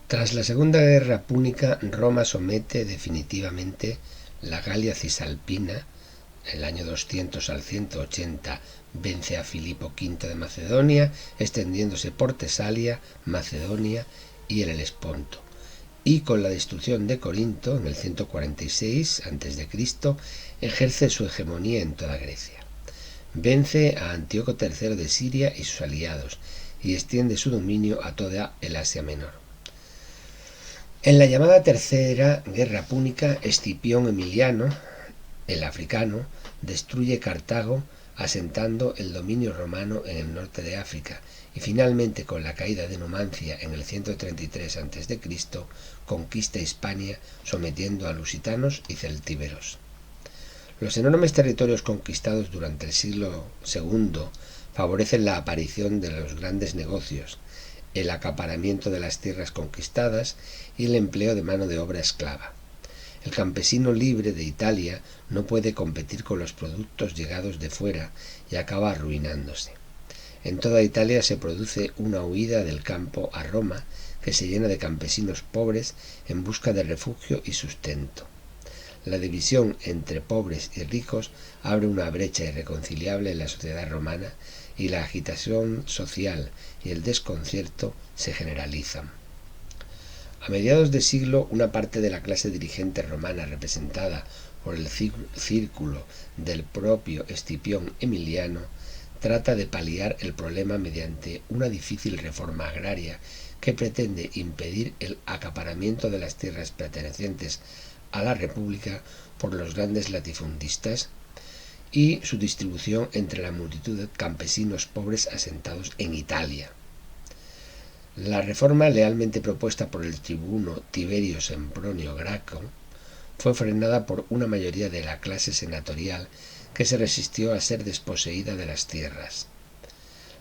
Tras la Segunda Guerra Púnica, Roma somete definitivamente la Galia Cisalpina. El año 200 al 180 vence a Filipo V de Macedonia, extendiéndose por Tesalia, Macedonia y el Helesponto. Y con la destrucción de Corinto en el 146 a.C., ejerce su hegemonía en toda Grecia. Vence a Antíoco III de Siria y sus aliados y extiende su dominio a toda el Asia Menor. En la llamada Tercera Guerra Púnica, Escipión Emiliano, el africano, destruye Cartago, asentando el dominio romano en el norte de África, y finalmente con la caída de Numancia en el 133 a.C., conquista Hispania, sometiendo a lusitanos y celtíberos. Los enormes territorios conquistados durante el siglo II favorecen la aparición de los grandes negocios, el acaparamiento de las tierras conquistadas y el empleo de mano de obra esclava. El campesino libre de Italia no puede competir con los productos llegados de fuera y acaba arruinándose. En toda Italia se produce una huida del campo a Roma que se llena de campesinos pobres en busca de refugio y sustento. La división entre pobres y ricos abre una brecha irreconciliable en la sociedad romana y la agitación social y el desconcierto se generalizan. A mediados de siglo, una parte de la clase dirigente romana, representada por el círculo del propio Escipión Emiliano, trata de paliar el problema mediante una difícil reforma agraria que pretende impedir el acaparamiento de las tierras pertenecientes a la República por los grandes latifundistas y su distribución entre la multitud de campesinos pobres asentados en Italia. La reforma lealmente propuesta por el tribuno Tiberio Sempronio Graco fue frenada por una mayoría de la clase senatorial que se resistió a ser desposeída de las tierras.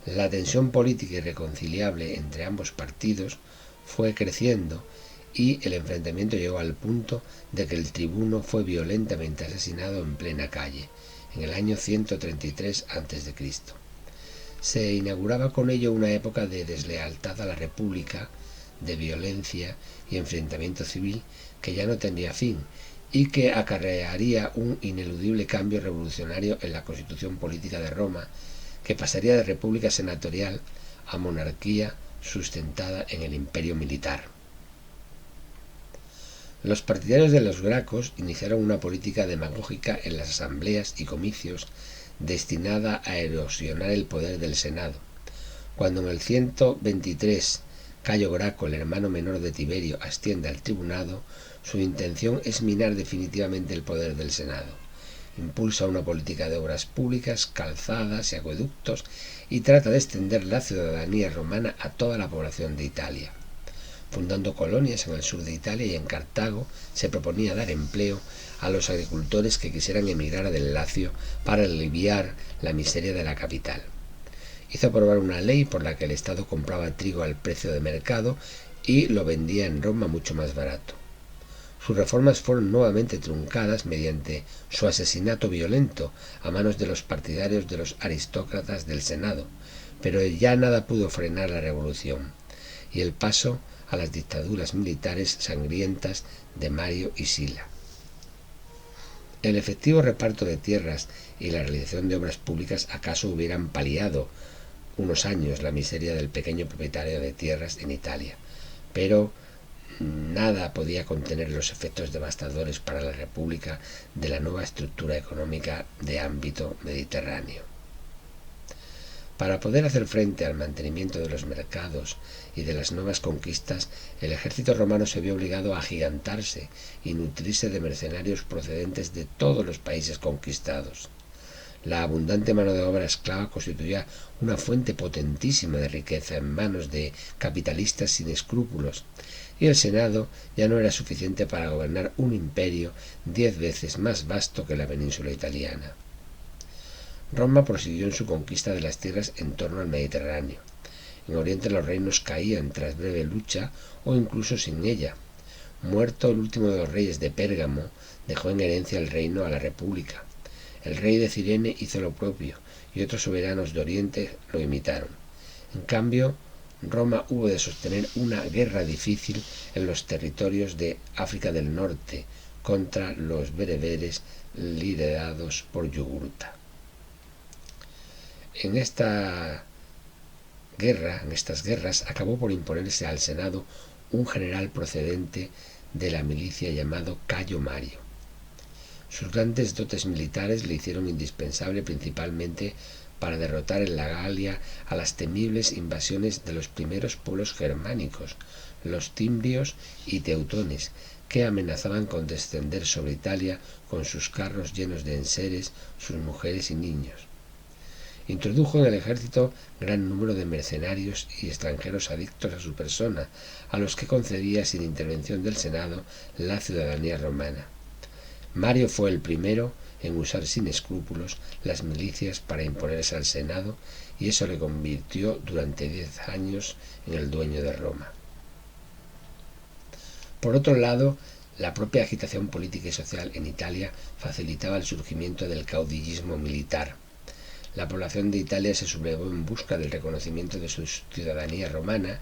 La tensión política irreconciliable entre ambos partidos fue creciendo y el enfrentamiento llegó al punto de que el tribuno fue violentamente asesinado en plena calle, en el año 133 a.C. Se inauguraba con ello una época de deslealtad a la República, de violencia y enfrentamiento civil que ya no tendría fin y que acarrearía un ineludible cambio revolucionario en la constitución política de Roma, que pasaría de república senatorial a monarquía sustentada en el imperio militar. Los partidarios de los Gracos iniciaron una política demagógica en las asambleas y comicios destinada a erosionar el poder del Senado. Cuando en el 123 Cayo Graco, el hermano menor de Tiberio, asciende al tribunado, su intención es minar definitivamente el poder del Senado. Impulsa una política de obras públicas, calzadas y acueductos y trata de extender la ciudadanía romana a toda la población de Italia. Fundando colonias en el sur de Italia y en Cartago, se proponía dar empleo a los agricultores que quisieran emigrar del Lacio para aliviar la miseria de la capital. Hizo aprobar una ley por la que el Estado compraba trigo al precio de mercado y lo vendía en Roma mucho más barato. Sus reformas fueron nuevamente truncadas mediante su asesinato violento a manos de los partidarios de los aristócratas del Senado, pero ya nada pudo frenar la revolución y el paso a las dictaduras militares sangrientas de Mario y Sila. El efectivo reparto de tierras y la realización de obras públicas acaso hubieran paliado unos años la miseria del pequeño propietario de tierras en Italia, pero nada podía contener los efectos devastadores para la República de la nueva estructura económica de ámbito mediterráneo. Para poder hacer frente al mantenimiento de los mercados y de las nuevas conquistas, el ejército romano se vio obligado a agigantarse y nutrirse de mercenarios procedentes de todos los países conquistados. La abundante mano de obra esclava constituía una fuente potentísima de riqueza en manos de capitalistas sin escrúpulos, y el Senado ya no era suficiente para gobernar un imperio 10 veces más vasto que la península italiana. Roma prosiguió en su conquista de las tierras en torno al Mediterráneo. En Oriente los reinos caían tras breve lucha o incluso sin ella. Muerto el último de los reyes de Pérgamo, dejó en herencia el reino a la República. El rey de Cirene hizo lo propio y otros soberanos de Oriente lo imitaron. En cambio, Roma hubo de sostener una guerra difícil en los territorios de África del Norte contra los bereberes liderados por Yugurta. En estas guerras, acabó por imponerse al Senado un general procedente de la milicia llamado Cayo Mario. Sus grandes dotes militares le hicieron indispensable principalmente para derrotar en la Galia a las temibles invasiones de los primeros pueblos germánicos, los timbrios y teutones, que amenazaban con descender sobre Italia con sus carros llenos de enseres, sus mujeres y niños. Introdujo en el ejército gran número de mercenarios y extranjeros adictos a su persona, a los que concedía sin intervención del Senado la ciudadanía romana. Mario fue el primero en usar sin escrúpulos las milicias para imponerse al Senado, y eso le convirtió durante 10 años en el dueño de Roma. Por otro lado, la propia agitación política y social en Italia facilitaba el surgimiento del caudillismo militar. La población de Italia se sublevó en busca del reconocimiento de su ciudadanía romana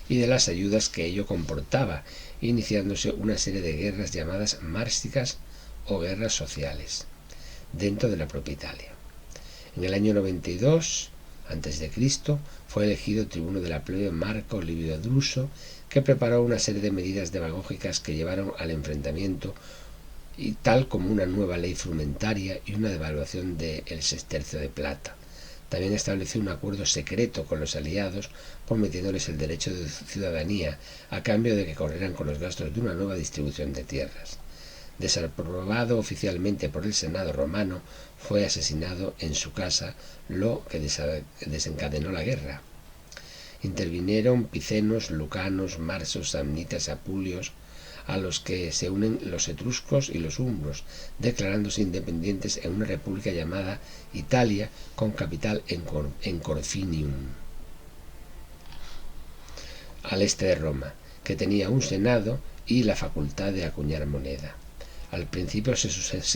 y de las ayudas que ello comportaba, iniciándose una serie de guerras llamadas mársicas o guerras sociales dentro de la propia Italia. En el año 92 a.C. fue elegido tribuno de la plebe Marco Livio Druso, que preparó una serie de medidas demagógicas que llevaron al enfrentamiento, y tal como una nueva ley frumentaria y una devaluación del sestercio de plata. También estableció un acuerdo secreto con los aliados, prometiéndoles el derecho de ciudadanía a cambio de que corrieran con los gastos de una nueva distribución de tierras. Desaprobado oficialmente por el Senado romano, fue asesinado en su casa, lo que desencadenó la guerra. Intervinieron picenos, lucanos, marsos, samnitas, apulios, a los que se unen los etruscos y los umbros, declarándose independientes en una república llamada Italia, con capital en Corfinium, al este de Roma, que tenía un senado y la facultad de acuñar moneda. Al principio se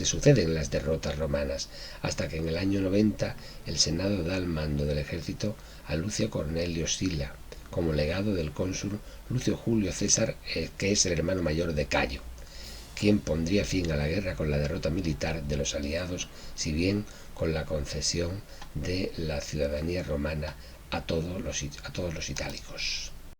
suceden las derrotas romanas, hasta que en el año 90 el Senado da el mando del ejército a Lucio Cornelio Sila, como legado del cónsul Lucio Julio César, que es el hermano mayor de Cayo, quien pondría fin a la guerra con la derrota militar de los aliados, si bien con la concesión de la ciudadanía romana a todos los itálicos.